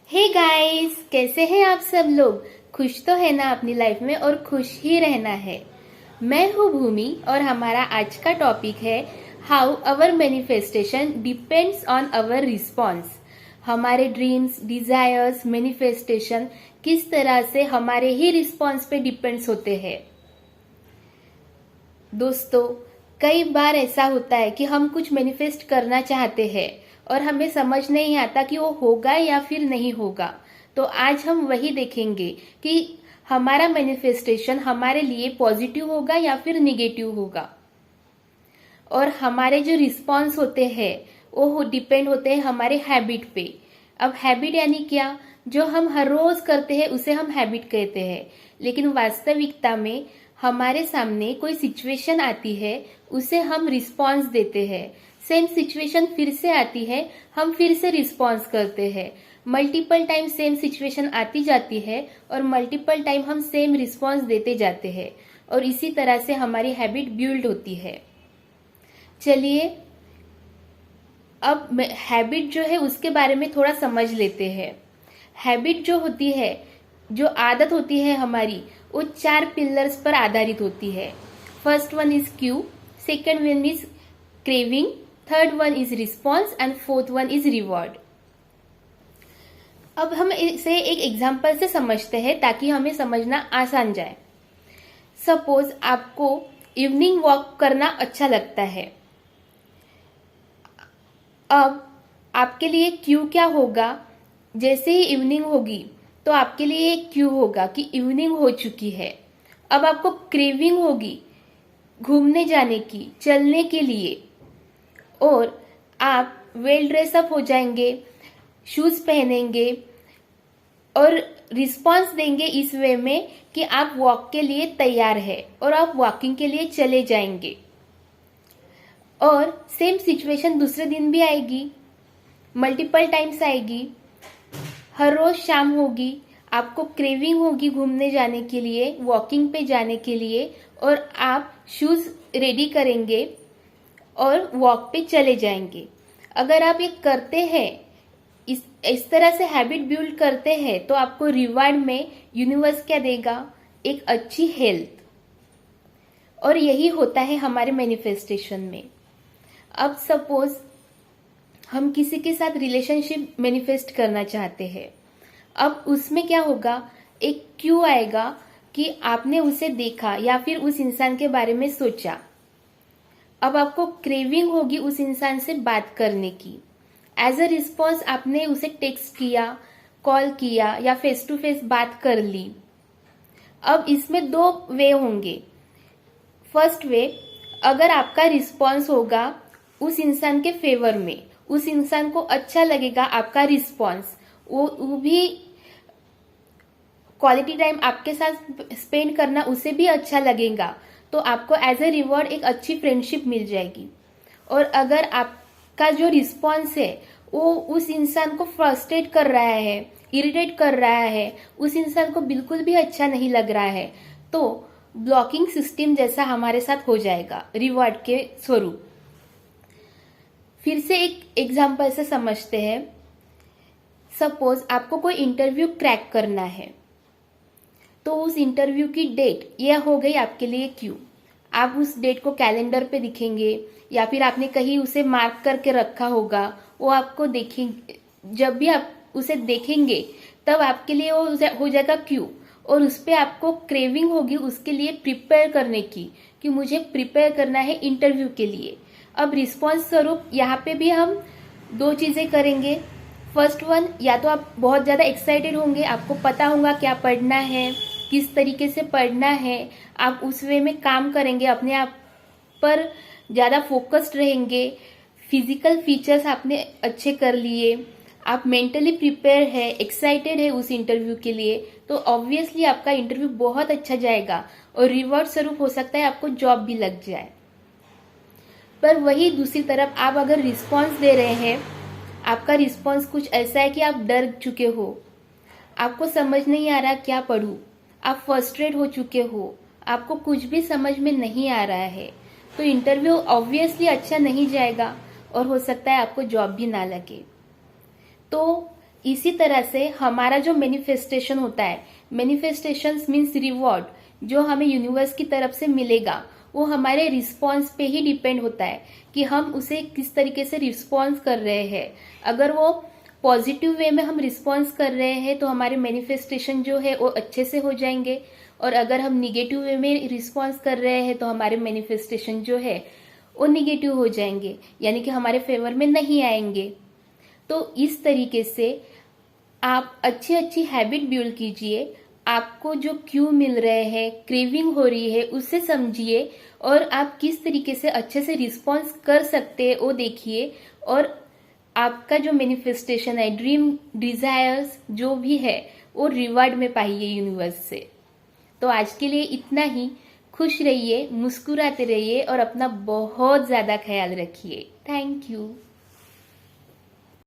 Hey guys, कैसे हैं आप सब लोग। खुश तो है ना अपनी लाइफ में, और खुश ही रहना है। मैं हूँ भूमि और हमारा आज का टॉपिक है how our manifestation depends on our response. हमारे ड्रीम्स, डिजायर्स, मैनिफेस्टेशन किस तरह से हमारे ही रिस्पॉन्स पे डिपेंड्स होते हैं। दोस्तों, कई बार ऐसा होता है कि हम कुछ मैनिफेस्ट करना चाहते हैं और हमें समझ नहीं आता कि वो होगा या फिर नहीं होगा। तो आज हम वही देखेंगे कि हमारा मैनिफेस्टेशन हमारे लिए पॉजिटिव होगा या फिर निगेटिव होगा। और हमारे जो रिस्पॉन्स होते हैं वो डिपेंड होते हैं हमारे हैबिट पे। अब हैबिट यानी क्या? जो हम हर रोज करते हैं उसे हम हैबिट कहते हैं। लेकिन वास्तविकता में हमारे सामने कोई सिचुएशन आती है, उसे हम रिस्पॉन्स देते हैं। सेम सिचुएशन फिर से आती है, हम फिर से रिस्पॉन्स करते हैं। मल्टीपल टाइम सेम सिचुएशन आती जाती है और मल्टीपल टाइम हम सेम रिस्पॉन्स देते जाते हैं, और इसी तरह से हमारी हैबिट बिल्ड होती है। चलिए अब हैबिट जो है उसके बारे में थोड़ा समझ लेते हैं। हैबिट जो होती है, जो आदत होती है हमारी, वो 4 पिलर्स पर आधारित होती है। First one is Q, second one is craving, third one is response and fourth one is reward. अब हम इसे एक एग्जाम्पल से समझते हैं ताकि हमें समझना आसान जाए। सपोज आपको इवनिंग वॉक करना अच्छा लगता है। अब आपके लिए क्यू क्या होगा? जैसे ही इवनिंग होगी तो आपके लिए एक क्यू होगा कि इवनिंग हो चुकी है। अब आपको क्रेविंग होगी घूमने जाने की, चलने के लिए, और आप वेल ड्रेसअप हो जाएंगे, शूज पहनेंगे और रिस्पॉन्स देंगे इस वे में कि आप वॉक के लिए तैयार है और आप वॉकिंग के लिए चले जाएंगे। और सेम सिचुएशन दूसरे दिन भी आएगी, मल्टीपल टाइम्स आएगी, हर रोज शाम होगी, आपको क्रेविंग होगी घूमने जाने के लिए, वॉकिंग पे जाने के लिए, और आप शूज रेडी करेंगे और वॉक पे चले जाएंगे। अगर आप ये करते हैं, इस तरह से हैबिट बिल्ड करते हैं, तो आपको रिवार्ड में यूनिवर्स क्या देगा? एक अच्छी हेल्थ। और यही होता है हमारे मैनिफेस्टेशन में। अब सपोज हम किसी के साथ रिलेशनशिप मैनिफेस्ट करना चाहते हैं। अब उसमें क्या होगा? एक क्यू आएगा कि आपने उसे देखा या फिर उस इंसान के बारे में सोचा। अब आपको क्रेविंग होगी उस इंसान से बात करने की। एज अ रिस्पॉन्स आपने उसे टेक्स्ट किया, कॉल किया या फेस टू फेस बात कर ली। अब इसमें 2 वे होंगे। फर्स्ट वे, अगर आपका रिस्पॉन्स होगा उस इंसान के फेवर में, उस इंसान को अच्छा लगेगा आपका रिस्पॉन्स, वो भी क्वालिटी टाइम आपके साथ स्पेंड करना उसे भी अच्छा लगेगा, तो आपको एज ए रिवॉर्ड एक अच्छी फ्रेंडशिप मिल जाएगी। और अगर आपका जो रिस्पॉन्स है वो उस इंसान को फ्रस्ट्रेट कर रहा है, इरिटेट कर रहा है, उस इंसान को बिल्कुल भी अच्छा नहीं लग रहा है, तो ब्लॉकिंग सिस्टम जैसा हमारे साथ हो जाएगा रिवॉर्ड के स्वरूप। फिर से एक एग्जाम्पल से समझते हैं। सपोज आपको कोई इंटरव्यू क्रैक करना है, तो उस इंटरव्यू की डेट यह हो गई आपके लिए क्यू। आप उस डेट को कैलेंडर पे दिखेंगे या फिर आपने कहीं उसे मार्क करके रखा होगा, वो आपको देखेंगे। जब भी आप उसे देखेंगे तब आपके लिए वो हो जाएगा क्यू, और उस पर आपको क्रेविंग होगी उसके लिए प्रिपेयर करने की, कि मुझे प्रिपेयर करना है इंटरव्यू के लिए। अब रिस्पॉन्स स्वरूप यहाँ पे भी हम 2 चीजें करेंगे। फर्स्ट वन, या तो आप बहुत ज्यादा एक्साइटेड होंगे, आपको पता होगा क्या पढ़ना है, किस तरीके से पढ़ना है, आप उस वे में काम करेंगे, अपने आप पर ज्यादा फोकस्ड रहेंगे। फिजिकल फीचर्स आपने अच्छे कर लिए, आप मेंटली प्रिपेयर है, एक्साइटेड है उस इंटरव्यू के लिए, तो ऑब्वियसली आपका इंटरव्यू बहुत अच्छा जाएगा और रिवॉर्ड स्वरूप हो सकता है आपको जॉब भी लग जाए। पर वही दूसरी तरफ आप अगर रिस्पॉन्स दे रहे हैं, आपका रिस्पॉन्स कुछ ऐसा है कि आप डर चुके हो, आपको समझ नहीं आ रहा क्या पढ़ूं, आप फ्रस्ट्रेट हो चुके हो, आपको कुछ भी समझ में नहीं आ रहा है, तो इंटरव्यू ऑब्वियसली अच्छा नहीं जाएगा और हो सकता है आपको जॉब भी ना लगे। तो इसी तरह से हमारा जो मैनिफेस्टेशन होता है, मैनिफेस्टेशन मीन्स रिवॉर्ड, जो हमें यूनिवर्स की तरफ से मिलेगा वो हमारे रिस्पॉन्स पे ही डिपेंड होता है कि हम उसे किस तरीके से रिस्पॉन्स कर रहे हैं। अगर वो पॉजिटिव वे में हम रिस्पॉन्स कर रहे हैं तो हमारे मैनिफेस्टेशन जो है वो अच्छे से हो जाएंगे, और अगर हम निगेटिव वे में रिस्पॉन्स कर रहे हैं तो हमारे मैनिफेस्टेशन जो है वो निगेटिव हो जाएंगे, यानी कि हमारे फेवर में नहीं आएंगे। तो इस तरीके से आप अच्छी अच्छी हैबिट बिल्ड कीजिए। आपको जो क्यू मिल रहे हैं, क्रेविंग हो रही है, उसे समझिए और आप किस तरीके से अच्छे से रिस्पॉन्स कर सकते हैं वो देखिए, और आपका जो मैनिफेस्टेशन है, ड्रीम, डिजायर्स जो भी है वो रिवार्ड में पाइए यूनिवर्स से। तो आज के लिए इतना ही। खुश रहिए, मुस्कुराते रहिए और अपना बहुत ज्यादा ख्याल रखिए। Thank you.